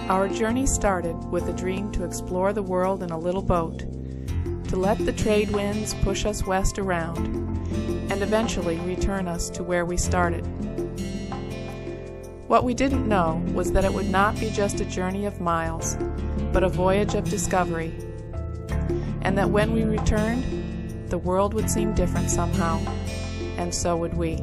Our journey started with a dream to explore the world in a little boat, to let the trade winds push us west around, and eventually return us to where we started. What we didn't know was that it would not be just a journey of miles, but a voyage of discovery, and that when we returned, the world would seem different somehow, and so would we.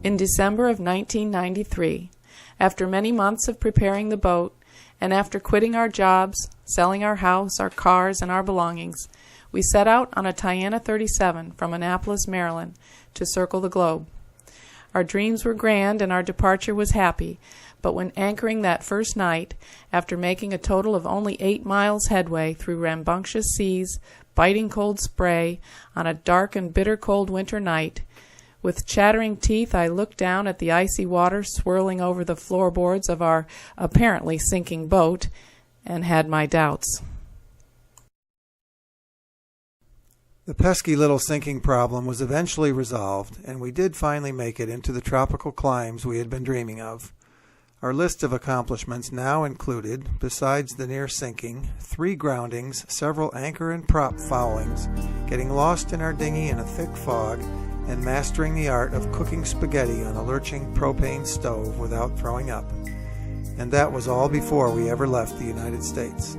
In December of 1993, after many months of preparing the boat, and after quitting our jobs, selling our house, our cars, and our belongings, we set out on a Tiana 37 from Annapolis, Maryland, to circle the globe. Our dreams were grand and our departure was happy, but when anchoring that first night, after making a total of only 8 miles headway through rambunctious seas, biting cold spray, on a dark and bitter cold winter night, with chattering teeth, I looked down at the icy water swirling over the floorboards of our apparently sinking boat and had my doubts. The pesky little sinking problem was eventually resolved, and we did finally make it into the tropical climes we had been dreaming of. Our list of accomplishments now included, besides the near sinking, 3 groundings, several anchor and prop foulings, getting lost in our dinghy in a thick fog, and mastering the art of cooking spaghetti on a lurching propane stove without throwing up. And that was all before we ever left the United States.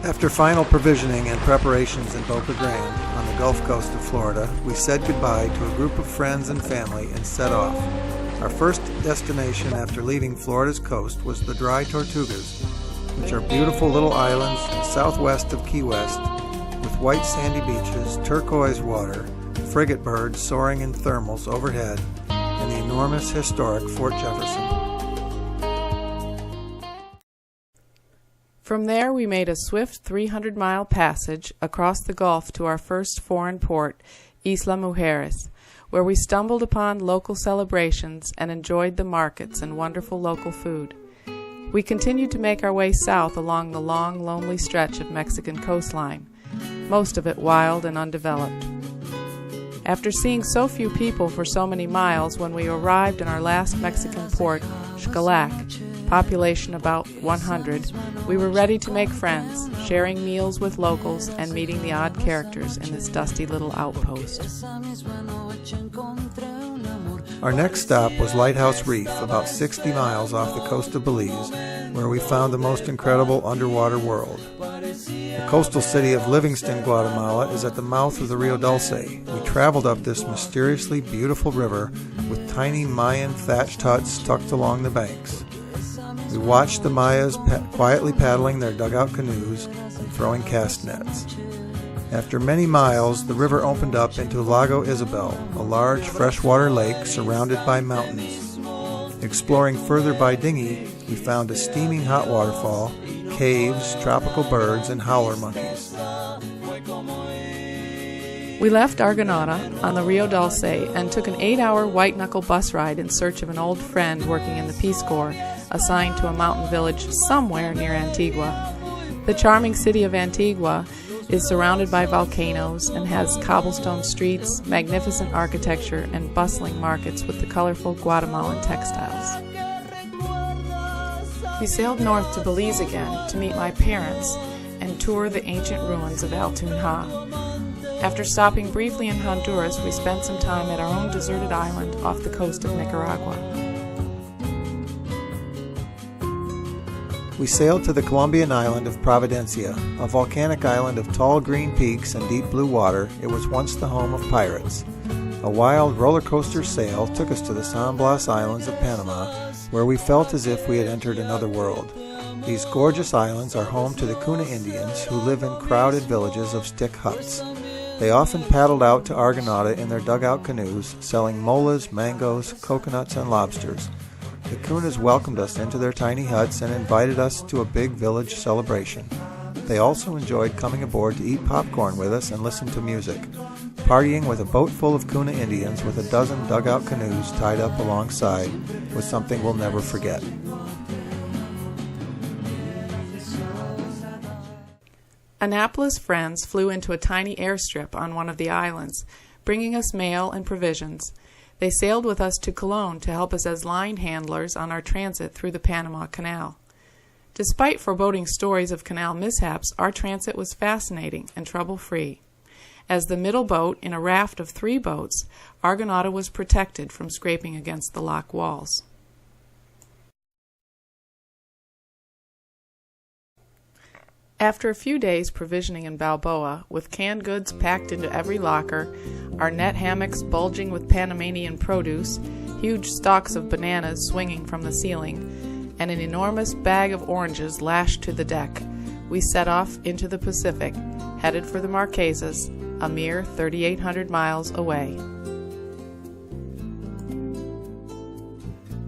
After final provisioning and preparations in Boca Grande, on the Gulf Coast of Florida, we said goodbye to a group of friends and family and set off. Our first destination after leaving Florida's coast was the Dry Tortugas, which are beautiful little islands southwest of Key West, with white sandy beaches, turquoise water, frigate birds soaring in thermals overhead, and the enormous historic Fort Jefferson. From there we made a swift 300-mile passage across the Gulf to our first foreign port, Isla Mujeres, where we stumbled upon local celebrations and enjoyed the markets and wonderful local food. We continued to make our way south along the long, lonely stretch of Mexican coastline, most of it wild and undeveloped. After seeing so few people for so many miles, when we arrived in our last Mexican port, Xcalac, population about 100, we were ready to make friends, sharing meals with locals and meeting the odd characters in this dusty little outpost. Our next stop was Lighthouse Reef, about 60 miles off the coast of Belize, where we found the most incredible underwater world. The coastal city of Livingston, Guatemala, is at the mouth of the Rio Dulce. We traveled up this mysteriously beautiful river with tiny Mayan thatched huts tucked along the banks. We watched the Mayas quietly paddling their dugout canoes and throwing cast nets. After many miles, the river opened up into Lago Isabel, a large freshwater lake surrounded by mountains. Exploring further by dinghy, we found a steaming hot waterfall, caves, tropical birds, and howler monkeys. We left Argonauta on the Rio Dulce and took an 8-hour white-knuckle bus ride in search of an old friend working in the Peace Corps, assigned to a mountain village somewhere near Antigua. The charming city of Antigua is surrounded by volcanoes and has cobblestone streets, magnificent architecture, and bustling markets with the colorful Guatemalan textiles. We sailed north to Belize again to meet my parents and tour the ancient ruins of El Tunja. After stopping briefly in Honduras, we spent some time at our own deserted island off the coast of Nicaragua. We sailed to the Colombian island of Providencia, a volcanic island of tall green peaks and deep blue water. It was once the home of pirates. A wild roller coaster sail took us to the San Blas Islands of Panama, where we felt as if we had entered another world. These gorgeous islands are home to the Kuna Indians, who live in crowded villages of stick huts. They often paddled out to Argonauta in their dugout canoes, selling molas, mangoes, coconuts, and lobsters. The Kunas welcomed us into their tiny huts and invited us to a big village celebration. They also enjoyed coming aboard to eat popcorn with us and listen to music. Partying with a boat full of Kuna Indians with a dozen dugout canoes tied up alongside was something we'll never forget. Annapolis friends flew into a tiny airstrip on one of the islands, bringing us mail and provisions. They sailed with us to Cologne to help us as line handlers on our transit through the Panama Canal. Despite foreboding stories of canal mishaps, our transit was fascinating and trouble-free. As the middle boat in a raft of 3 boats, Argonauta was protected from scraping against the lock walls. After a few days provisioning in Balboa, with canned goods packed into every locker, our net hammocks bulging with Panamanian produce, huge stalks of bananas swinging from the ceiling, and an enormous bag of oranges lashed to the deck, we set off into the Pacific, headed for the Marquesas, a mere 3,800 miles away.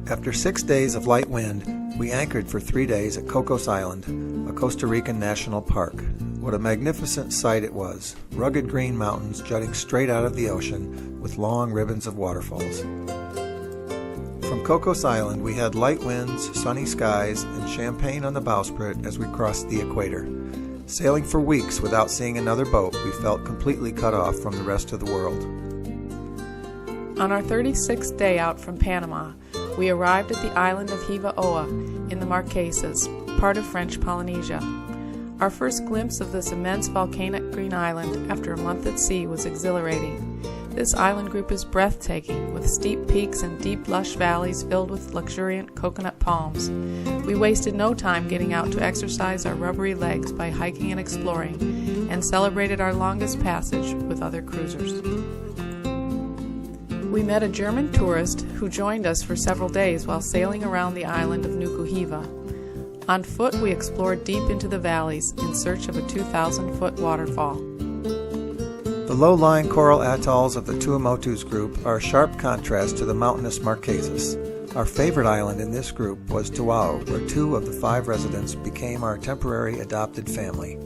After 6 days of light wind, we anchored for 3 days at Cocos Island, a Costa Rican national park. What a magnificent sight it was, rugged green mountains jutting straight out of the ocean with long ribbons of waterfalls. From Cocos Island, we had light winds, sunny skies, and champagne on the bowsprit as we crossed the equator. Sailing for weeks without seeing another boat, we felt completely cut off from the rest of the world. On our 36th day out from Panama, we arrived at the island of Hiva-Oa in the Marquesas, part of French Polynesia. Our first glimpse of this immense volcanic green island after a month at sea was exhilarating. This island group is breathtaking, with steep peaks and deep lush valleys filled with luxuriant coconut palms. We wasted no time getting out to exercise our rubbery legs by hiking and exploring, and celebrated our longest passage with other cruisers. We met a German tourist who joined us for several days while sailing around the island of Nuku-Hiva. On foot, we explored deep into the valleys in search of a 2,000-foot waterfall. The low-lying coral atolls of the Tuamotus group are a sharp contrast to the mountainous Marquesas. Our favorite island in this group was Tuao, where 2 of the 5 residents became our temporary adopted family.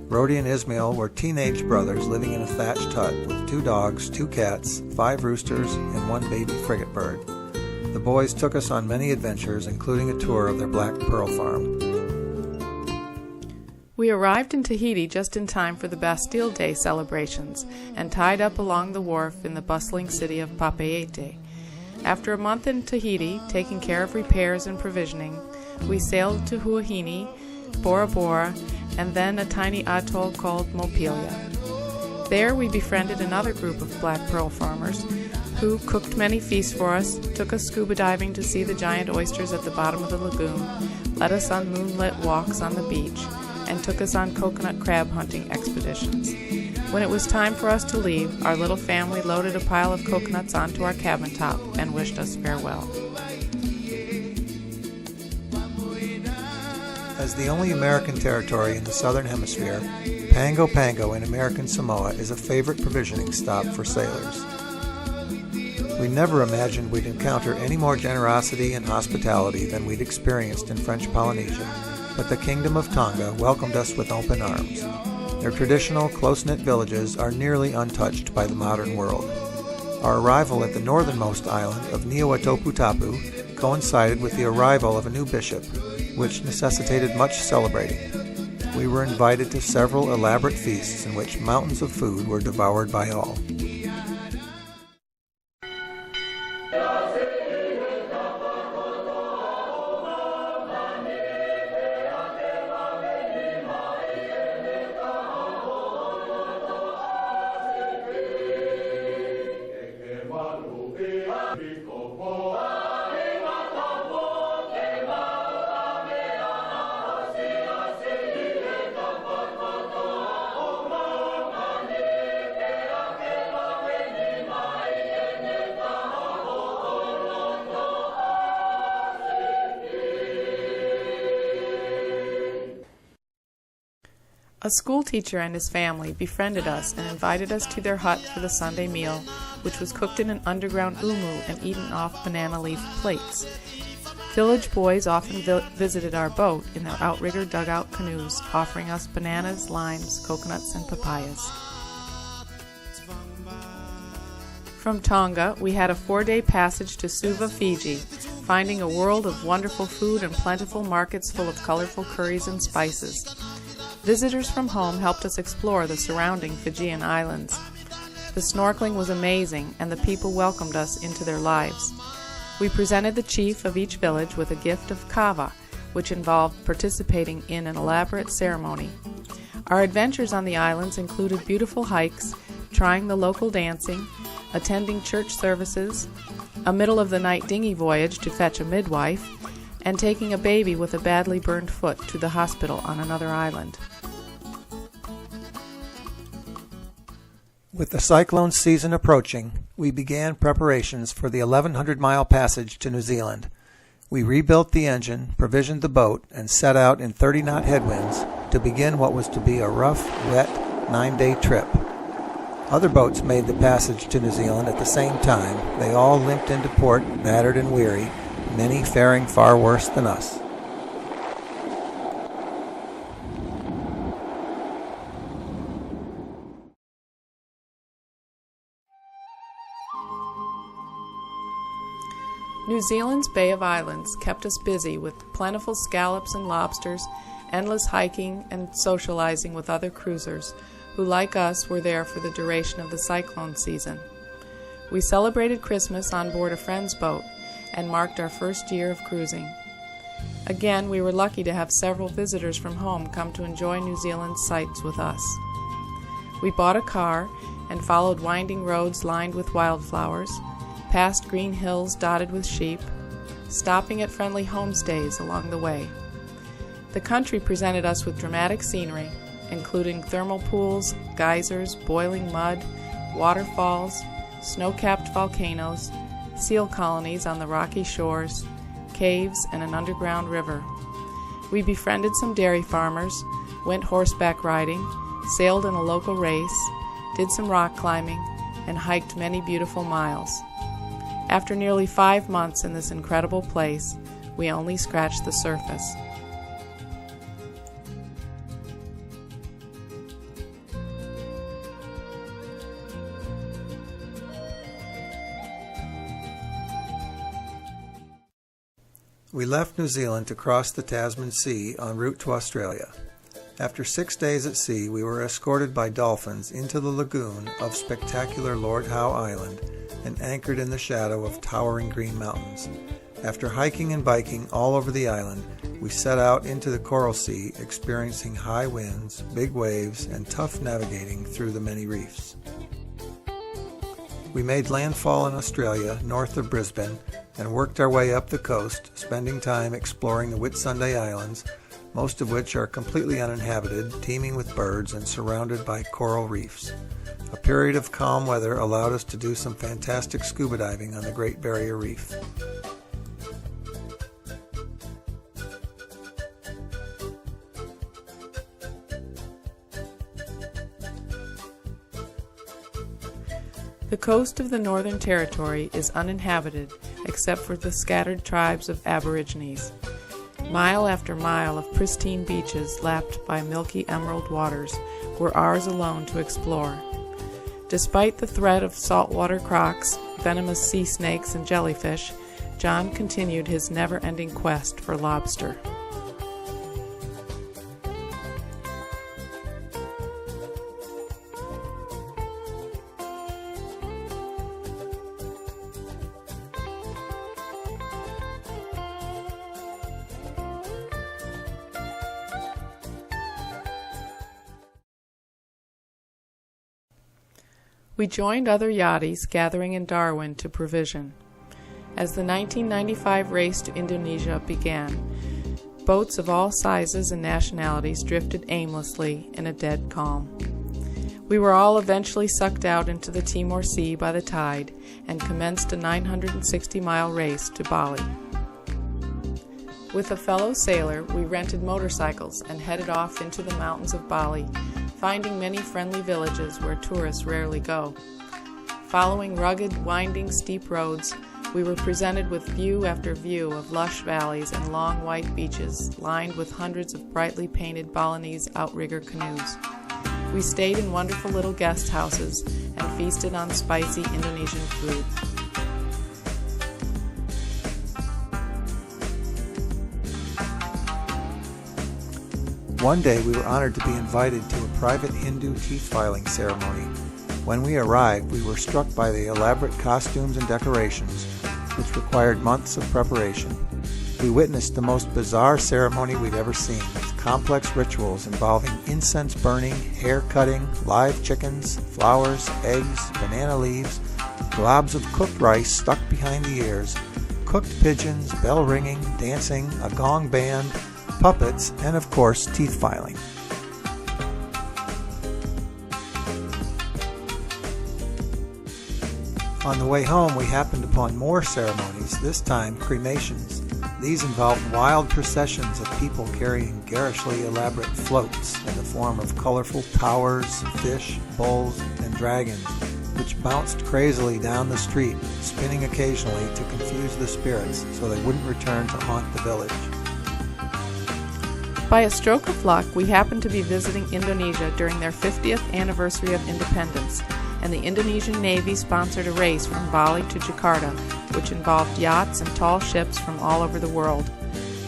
Rhodey and Ismail were teenage brothers living in a thatched hut with 2 dogs, 2 cats, 5 roosters, and 1 baby frigate bird. The boys took us on many adventures, including a tour of their black pearl farm. We arrived in Tahiti just in time for the Bastille Day celebrations and tied up along the wharf in the bustling city of Papeete. After a month in Tahiti, taking care of repairs and provisioning, we sailed to Huahine, Bora Bora, and then a tiny atoll called Mopilia. There we befriended another group of black pearl farmers who cooked many feasts for us, took us scuba diving to see the giant oysters at the bottom of the lagoon, led us on moonlit walks on the beach, and took us on coconut crab hunting expeditions. When it was time for us to leave, our little family loaded a pile of coconuts onto our cabin top and wished us farewell. As the only American territory in the southern hemisphere, Pago Pago in American Samoa is a favorite provisioning stop for sailors. We never imagined we'd encounter any more generosity and hospitality than we'd experienced in French Polynesia, but the Kingdom of Tonga welcomed us with open arms. Their traditional, close-knit villages are nearly untouched by the modern world. Our arrival at the northernmost island of Niuatopu coincided with the arrival of a new bishop, which necessitated much celebrating. We were invited to several elaborate feasts in which mountains of food were devoured by all. A schoolteacher and his family befriended us and invited us to their hut for the Sunday meal, which was cooked in an underground umu and eaten off banana leaf plates. Village boys often visited our boat in their outrigger dugout canoes, offering us bananas, limes, coconuts, and papayas. From Tonga, we had a 4-day passage to Suva, Fiji, finding a world of wonderful food and plentiful markets full of colorful curries and spices. Visitors from home helped us explore the surrounding Fijian islands. The snorkeling was amazing, and the people welcomed us into their lives. We presented the chief of each village with a gift of kava, which involved participating in an elaborate ceremony. Our adventures on the islands included beautiful hikes, trying the local dancing, attending church services, a middle-of-the-night dinghy voyage to fetch a midwife, and taking a baby with a badly burned foot to the hospital on another island. With the cyclone season approaching, we began preparations for the 1,100-mile passage to New Zealand. We rebuilt the engine, provisioned the boat, and set out in 30-knot headwinds to begin what was to be a rough, wet, 9-day trip. Other boats made the passage to New Zealand at the same time. They all limped into port, battered and weary, many faring far worse than us. New Zealand's Bay of Islands kept us busy with plentiful scallops and lobsters, endless hiking and socializing with other cruisers who, like us, were there for the duration of the cyclone season. We celebrated Christmas on board a friend's boat and marked our first year of cruising. Again, we were lucky to have several visitors from home come to enjoy New Zealand's sights with us. We bought a car and followed winding roads lined with wildflowers, past green hills dotted with sheep, stopping at friendly homestays along the way. The country presented us with dramatic scenery, including thermal pools, geysers, boiling mud, waterfalls, snow-capped volcanoes, seal colonies on the rocky shores, caves, and an underground river. We befriended some dairy farmers, went horseback riding, sailed in a local race, did some rock climbing, and hiked many beautiful miles. After nearly 5 months in this incredible place, we only scratched the surface. We left New Zealand to cross the Tasman Sea en route to Australia. After 6 days at sea, we were escorted by dolphins into the lagoon of spectacular Lord Howe Island and anchored in the shadow of towering green mountains. After hiking and biking all over the island, we set out into the Coral Sea, experiencing high winds, big waves, and tough navigating through the many reefs. We made landfall in Australia, north of Brisbane, and worked our way up the coast, spending time exploring the Whitsunday Islands, most of which are completely uninhabited, teeming with birds, and surrounded by coral reefs. A period of calm weather allowed us to do some fantastic scuba diving on the Great Barrier Reef. The coast of the Northern Territory is uninhabited except for the scattered tribes of Aborigines. Mile after mile of pristine beaches lapped by milky emerald waters were ours alone to explore. Despite the threat of saltwater crocs, venomous sea snakes, and jellyfish, John continued his never-ending quest for lobster. We joined other yachties gathering in Darwin to provision. As the 1995 race to Indonesia began, boats of all sizes and nationalities drifted aimlessly in a dead calm. We were all eventually sucked out into the Timor Sea by the tide and commenced a 960-mile race to Bali. With a fellow sailor, we rented motorcycles and headed off into the mountains of Bali, finding many friendly villages where tourists rarely go. Following rugged, winding, steep roads, we were presented with view after view of lush valleys and long white beaches lined with hundreds of brightly painted Balinese outrigger canoes. We stayed in wonderful little guest houses and feasted on spicy Indonesian food. One day we were honored to be invited to a private Hindu teeth filing ceremony. When we arrived, we were struck by the elaborate costumes and decorations, which required months of preparation. We witnessed the most bizarre ceremony we'd ever seen, with complex rituals involving incense burning, hair cutting, live chickens, flowers, eggs, banana leaves, globs of cooked rice stuck behind the ears, cooked pigeons, bell ringing, dancing, a gong band, puppets, and of course, teeth filing. On the way home, we happened upon more ceremonies, this time cremations. These involved wild processions of people carrying garishly elaborate floats in the form of colorful towers, fish, bulls, and dragons, which bounced crazily down the street, spinning occasionally to confuse the spirits so they wouldn't return to haunt the village. By a stroke of luck, we happened to be visiting Indonesia during their 50th anniversary of independence, and the Indonesian Navy sponsored a race from Bali to Jakarta, which involved yachts and tall ships from all over the world.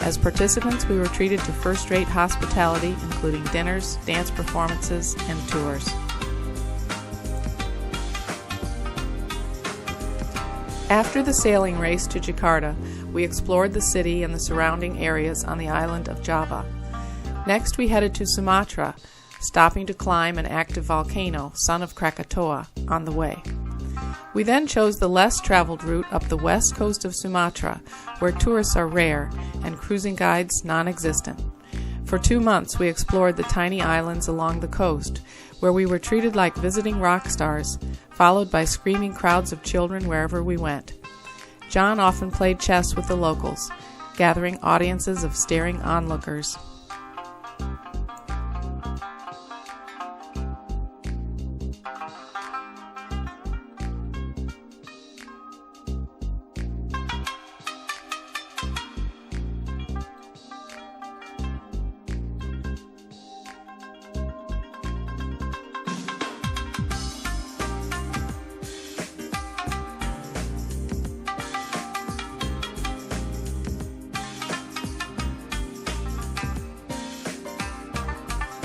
As participants, we were treated to first-rate hospitality, including dinners, dance performances, and tours. After the sailing race to Jakarta, we explored the city and the surrounding areas on the island of Java. Next, we headed to Sumatra, stopping to climb an active volcano, son of Krakatoa, on the way. We then chose the less traveled route up the west coast of Sumatra, where tourists are rare and cruising guides non-existent. For 2 months, we explored the tiny islands along the coast, where we were treated like visiting rock stars, followed by screaming crowds of children wherever we went. John often played chess with the locals, gathering audiences of staring onlookers.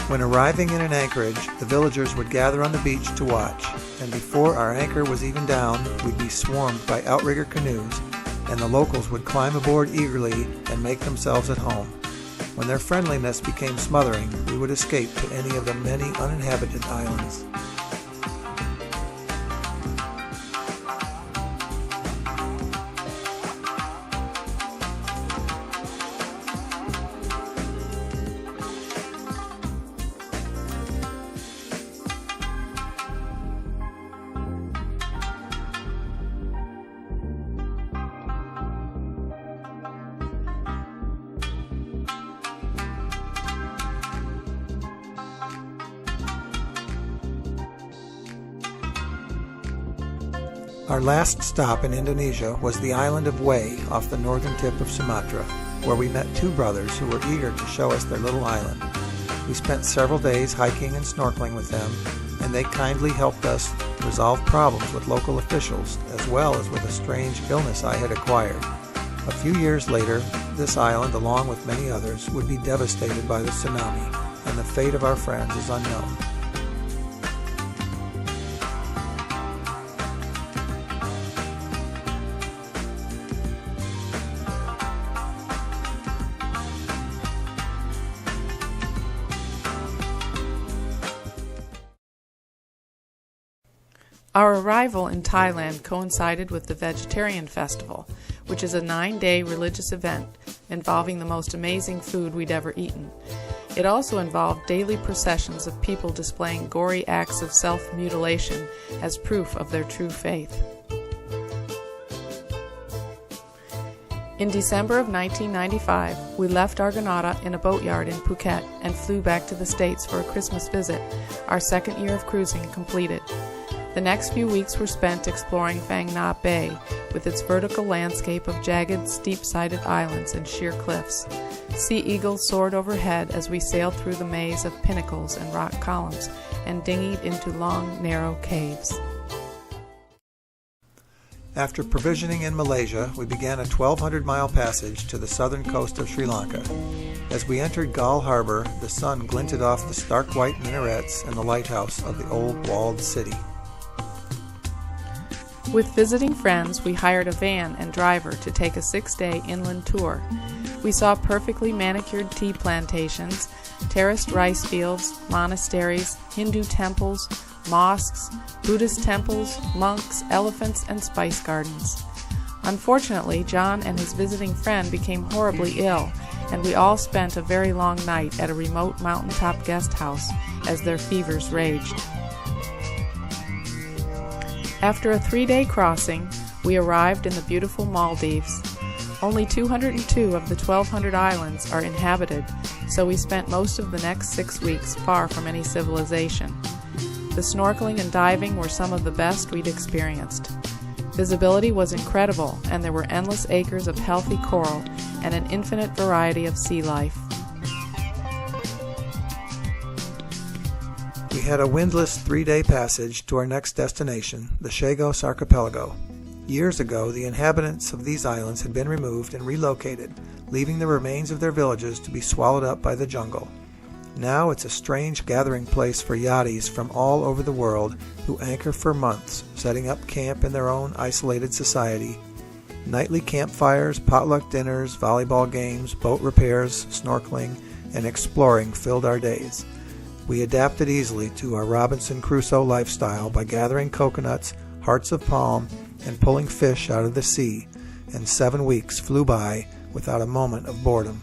When arriving in an anchorage, the villagers would gather on the beach to watch, and before our anchor was even down, we'd be swarmed by outrigger canoes, and the locals would climb aboard eagerly and make themselves at home. When their friendliness became smothering, we would escape to any of the many uninhabited islands. Our last stop in Indonesia was the island of Wai off the northern tip of Sumatra, where we met 2 brothers who were eager to show us their little island. We spent several days hiking and snorkeling with them, and they kindly helped us resolve problems with local officials, as well as with a strange illness I had acquired. A few years later, this island, along with many others, would be devastated by the tsunami, and the fate of our friends is unknown. Our arrival in Thailand coincided with the Vegetarian Festival, which is a 9-day religious event involving the most amazing food we'd ever eaten. It also involved daily processions of people displaying gory acts of self-mutilation as proof of their true faith. In December of 1995, we left Argonaut in a boatyard in Phuket and flew back to the States for a Christmas visit, our second year of cruising completed. The next few weeks were spent exploring Phang Nga Bay with its vertical landscape of jagged, steep-sided islands and sheer cliffs. Sea eagles soared overhead as we sailed through the maze of pinnacles and rock columns and dinghied into long, narrow caves. After provisioning in Malaysia, we began a 1,200-mile passage to the southern coast of Sri Lanka. As we entered Galle Harbor, the sun glinted off the stark white minarets and the lighthouse of the old walled city. With visiting friends, we hired a van and driver to take a 6-day inland tour. We saw perfectly manicured tea plantations, terraced rice fields, monasteries, Hindu temples, mosques, Buddhist temples, monks, elephants, and spice gardens. Unfortunately, John and his visiting friend became horribly ill, and we all spent a very long night at a remote mountaintop guest house as their fevers raged. After a 3-day crossing, we arrived in the beautiful Maldives. Only 202 of the 1,200 islands are inhabited, so we spent most of the next 6 weeks far from any civilization. The snorkeling and diving were some of the best we'd experienced. Visibility was incredible, and there were endless acres of healthy coral and an infinite variety of sea life. We had a windless 3-day passage to our next destination, the Chagos Archipelago. Years ago, the inhabitants of these islands had been removed and relocated, leaving the remains of their villages to be swallowed up by the jungle. Now it's a strange gathering place for yachties from all over the world who anchor for months, setting up camp in their own isolated society. Nightly campfires, potluck dinners, volleyball games, boat repairs, snorkeling, and exploring filled our days. We adapted easily to our Robinson Crusoe lifestyle by gathering coconuts, hearts of palm, and pulling fish out of the sea, and 7 weeks flew by without a moment of boredom.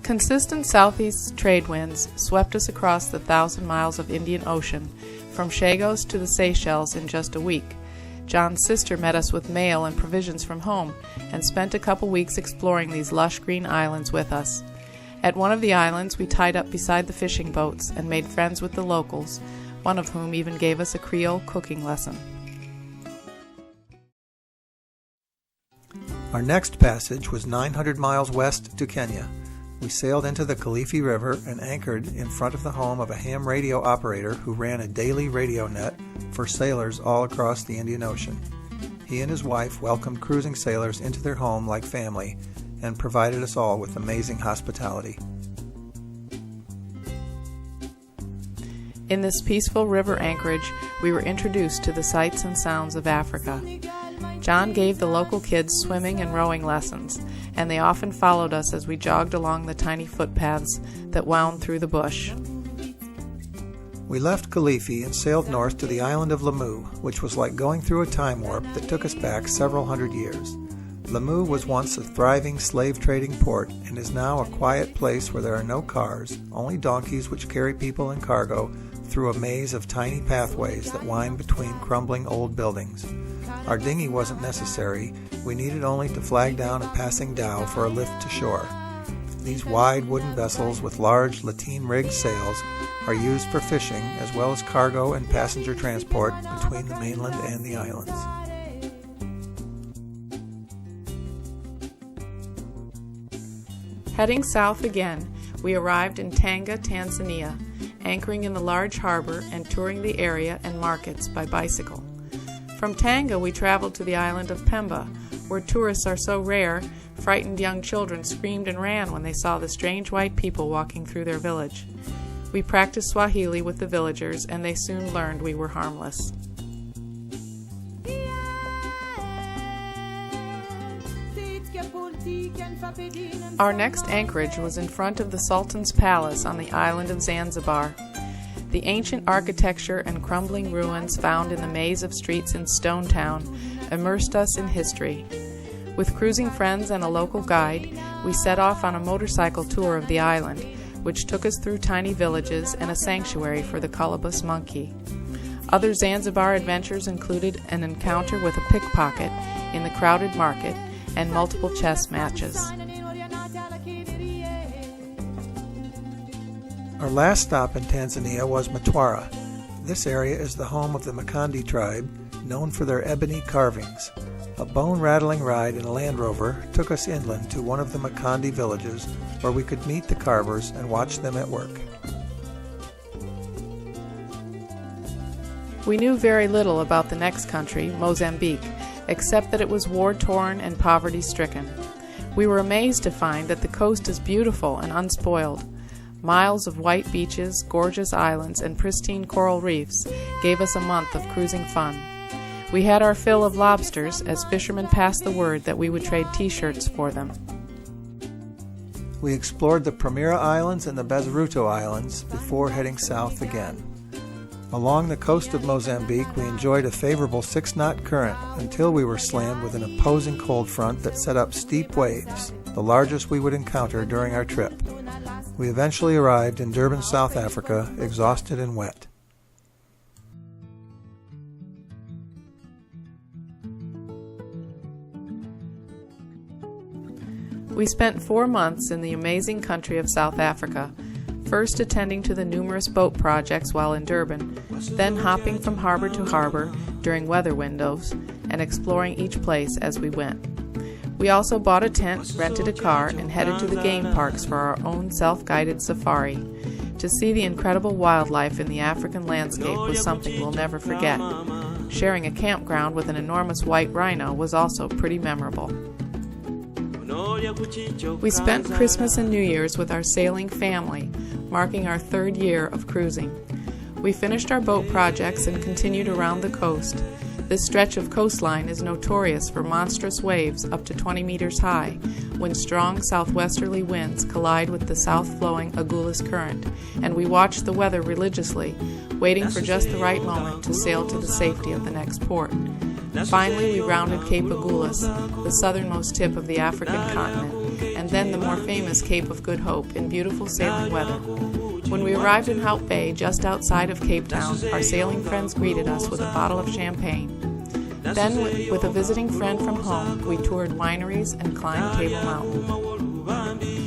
Consistent southeast trade winds swept us across the 1,000 miles of Indian Ocean, from Chagos to the Seychelles in just a week. John's sister met us with mail and provisions from home, and spent a couple weeks exploring these lush green islands with us. At one of the islands, we tied up beside the fishing boats and made friends with the locals, one of whom even gave us a Creole cooking lesson. Our next passage was 900 miles west to Kenya. We sailed into the Kilifi River and anchored in front of the home of a ham radio operator who ran a daily radio net for sailors all across the Indian Ocean. He and his wife welcomed cruising sailors into their home like family and provided us all with amazing hospitality. In this peaceful river anchorage, we were introduced to the sights and sounds of Africa. John gave the local kids swimming and rowing lessons, and they often followed us as we jogged along the tiny footpaths that wound through the bush. We left Kilifi and sailed north to the island of Lamu, which was like going through a time warp that took us back several hundred years. Lamu was once a thriving slave-trading port and is now a quiet place where there are no cars, only donkeys which carry people and cargo through a maze of tiny pathways that wind between crumbling old buildings. Our dinghy wasn't necessary. We needed only to flag down a passing dhow for a lift to shore. These wide wooden vessels with large lateen-rigged sails are used for fishing as well as cargo and passenger transport between the mainland and the islands. Heading south again, we arrived in Tanga, Tanzania, anchoring in the large harbor and touring the area and markets by bicycle. From Tanga, we traveled to the island of Pemba, where tourists are so rare, frightened young children screamed and ran when they saw the strange white people walking through their village. We practiced Swahili with the villagers, and they soon learned we were harmless. Our next anchorage was in front of the Sultan's Palace on the island of Zanzibar. The ancient architecture and crumbling ruins found in the maze of streets in Stone Town immersed us in history. With cruising friends and a local guide, we set off on a motorcycle tour of the island, which took us through tiny villages and a sanctuary for the colobus monkey. Other Zanzibar adventures included an encounter with a pickpocket in the crowded market and multiple chess matches. Our last stop in Tanzania was Mtwara. This area is the home of the Makandi tribe, known for their ebony carvings. A bone-rattling ride in a Land Rover took us inland to one of the Makandi villages where we could meet the carvers and watch them at work. We knew very little about the next country, Mozambique, except that it was war-torn and poverty-stricken. We were amazed to find that the coast is beautiful and unspoiled. Miles of white beaches, gorgeous islands, and pristine coral reefs gave us a month of cruising fun. We had our fill of lobsters as fishermen passed the word that we would trade t-shirts for them. We explored the Primera Islands and the Bazaruto Islands before heading south again. Along the coast of Mozambique, we enjoyed a favorable 6-knot current until we were slammed with an opposing cold front that set up steep waves, the largest we would encounter during our trip. We eventually arrived in Durban, South Africa, exhausted and wet. We spent 4 months in the amazing country of South Africa, first attending to the numerous boat projects while in Durban, then hopping from harbor to harbor during weather windows and exploring each place as we went. We also bought a tent, rented a car, and headed to the game parks for our own self-guided safari. To see the incredible wildlife in the African landscape was something we'll never forget. Sharing a campground with an enormous white rhino was also pretty memorable. We spent Christmas and New Year's with our sailing family, marking our 3rd year of cruising. We finished our boat projects and continued around the coast. This stretch of coastline is notorious for monstrous waves up to 20 meters high, when strong southwesterly winds collide with the south-flowing Agulhas Current, and we watch the weather religiously, waiting for just the right moment to sail to the safety of the next port. Finally, we rounded Cape Agulhas, the southernmost tip of the African continent, and then the more famous Cape of Good Hope in beautiful sailing weather. When we arrived in Hout Bay, just outside of Cape Town, our sailing friends greeted us with a bottle of champagne. Then, with a visiting friend from home, we toured wineries and climbed Table Mountain.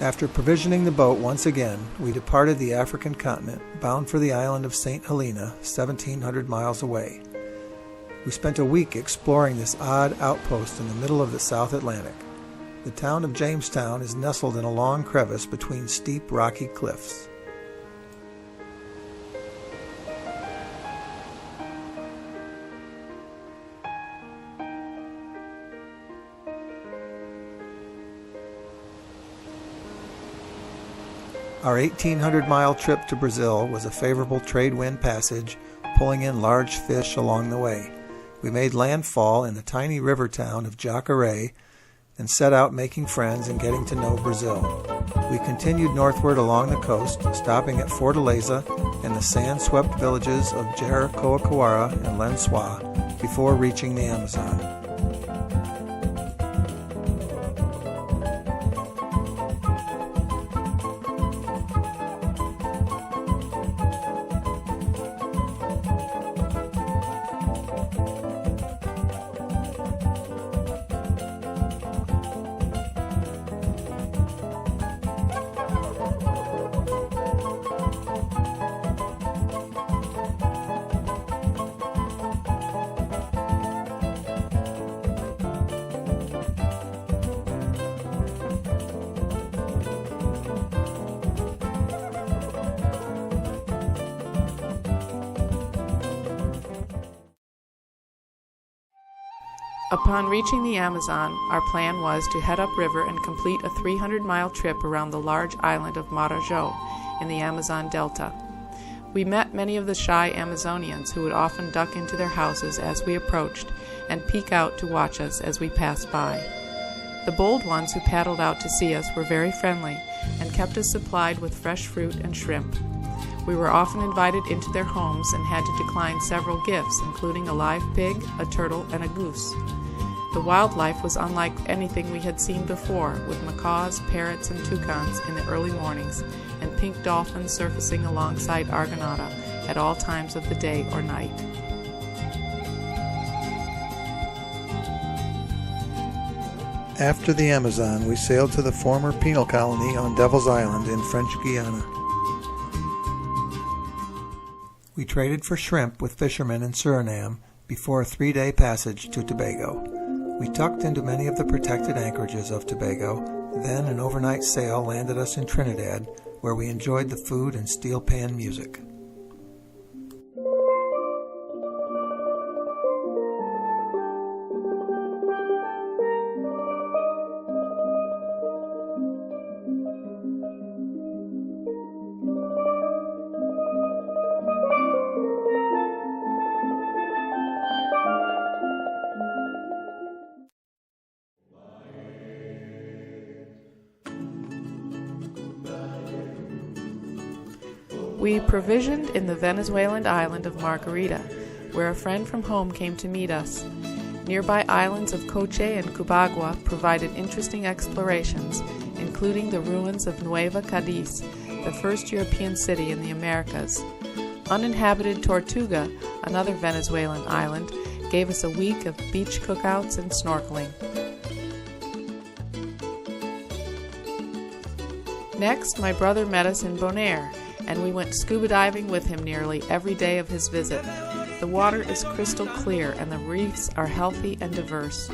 After provisioning the boat once again, we departed the African continent, bound for the island of St. Helena, 1,700 miles away. We spent a week exploring this odd outpost in the middle of the South Atlantic. The town of Jamestown is nestled in a long crevice between steep rocky cliffs. Our 1,800-mile trip to Brazil was a favorable trade wind passage, pulling in large fish along the way. We made landfall in the tiny river town of Jacaré and set out making friends and getting to know Brazil. We continued northward along the coast, stopping at Fortaleza and the sand-swept villages of Jericoacoara and Lençois before reaching the Amazon. Upon reaching the Amazon, our plan was to head upriver and complete a 300-mile trip around the large island of Marajó in the Amazon Delta. We met many of the shy Amazonians who would often duck into their houses as we approached and peek out to watch us as we passed by. The bold ones who paddled out to see us were very friendly and kept us supplied with fresh fruit and shrimp. We were often invited into their homes and had to decline several gifts, including a live pig, a turtle, and a goose. The wildlife was unlike anything we had seen before, with macaws, parrots, and toucans in the early mornings, and pink dolphins surfacing alongside Argonauta at all times of the day or night. After the Amazon, we sailed to the former penal colony on Devil's Island in French Guiana. We traded for shrimp with fishermen in Suriname before a 3-day passage to Tobago. We tucked into many of the protected anchorages of Tobago, then an overnight sail landed us in Trinidad, where we enjoyed the food and steel pan music. We provisioned in the Venezuelan island of Margarita, where a friend from home came to meet us. Nearby islands of Coche and Cubagua provided interesting explorations, including the ruins of Nueva Cadiz, the first European city in the Americas. Uninhabited Tortuga, another Venezuelan island, gave us a week of beach cookouts and snorkeling. Next, my brother met us in Bonaire, and we went scuba diving with him nearly every day of his visit. The water is crystal clear and the reefs are healthy and diverse.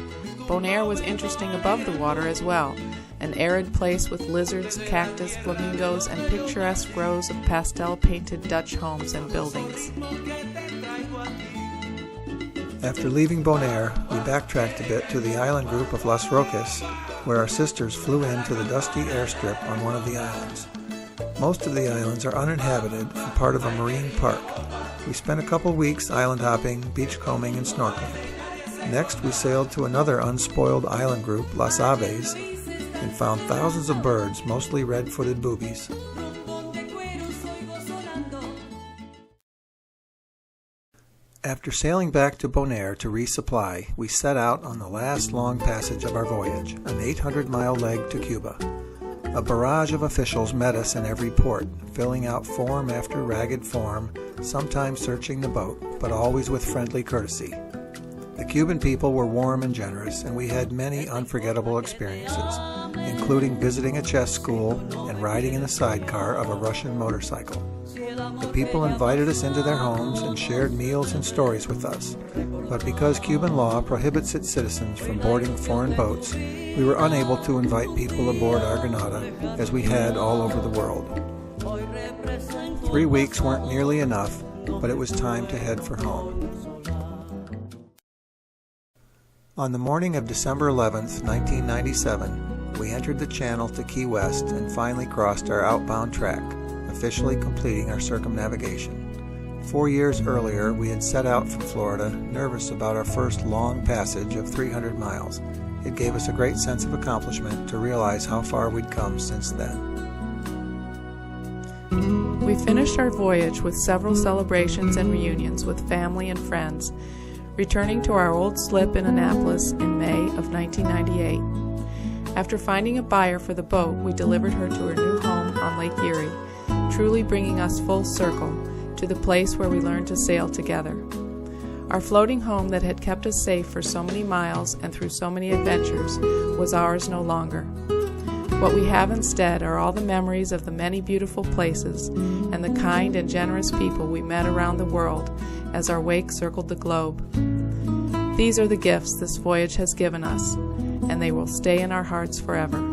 Bonaire was interesting above the water as well, an arid place with lizards, cactus, flamingos, and picturesque rows of pastel-painted Dutch homes and buildings. After leaving Bonaire, we backtracked a bit to the island group of Las Roques, where our sisters flew into the dusty airstrip on one of the islands. Most of the islands are uninhabited and part of a marine park. We spent a couple weeks island hopping, beachcombing, and snorkeling. Next, we sailed to another unspoiled island group, Las Aves, and found thousands of birds, mostly red-footed boobies. After sailing back to Bonaire to resupply, we set out on the last long passage of our voyage, an 800-mile leg to Cuba. A barrage of officials met us in every port, filling out form after ragged form, sometimes searching the boat, but always with friendly courtesy. The Cuban people were warm and generous, and we had many unforgettable experiences, including visiting a chess school and riding in the sidecar of a Russian motorcycle. The people invited us into their homes and shared meals and stories with us, but because Cuban law prohibits its citizens from boarding foreign boats, we were unable to invite people aboard Argonauta, as we had all over the world. 3 weeks weren't nearly enough, but it was time to head for home. On the morning of December 11th, 1997, we entered the channel to Key West and finally crossed our outbound track, officially completing our circumnavigation. 4 years earlier, we had set out from Florida, nervous about our first long passage of 300 miles. It gave us a great sense of accomplishment to realize how far we'd come since then. We finished our voyage with several celebrations and reunions with family and friends, returning to our old slip in Annapolis in May of 1998. After finding a buyer for the boat, we delivered her to her new home on Lake Erie, truly bringing us full circle to the place where we learned to sail together. Our floating home that had kept us safe for so many miles and through so many adventures was ours no longer. What we have instead are all the memories of the many beautiful places and the kind and generous people we met around the world as our wake circled the globe. These are the gifts this voyage has given us, and they will stay in our hearts forever.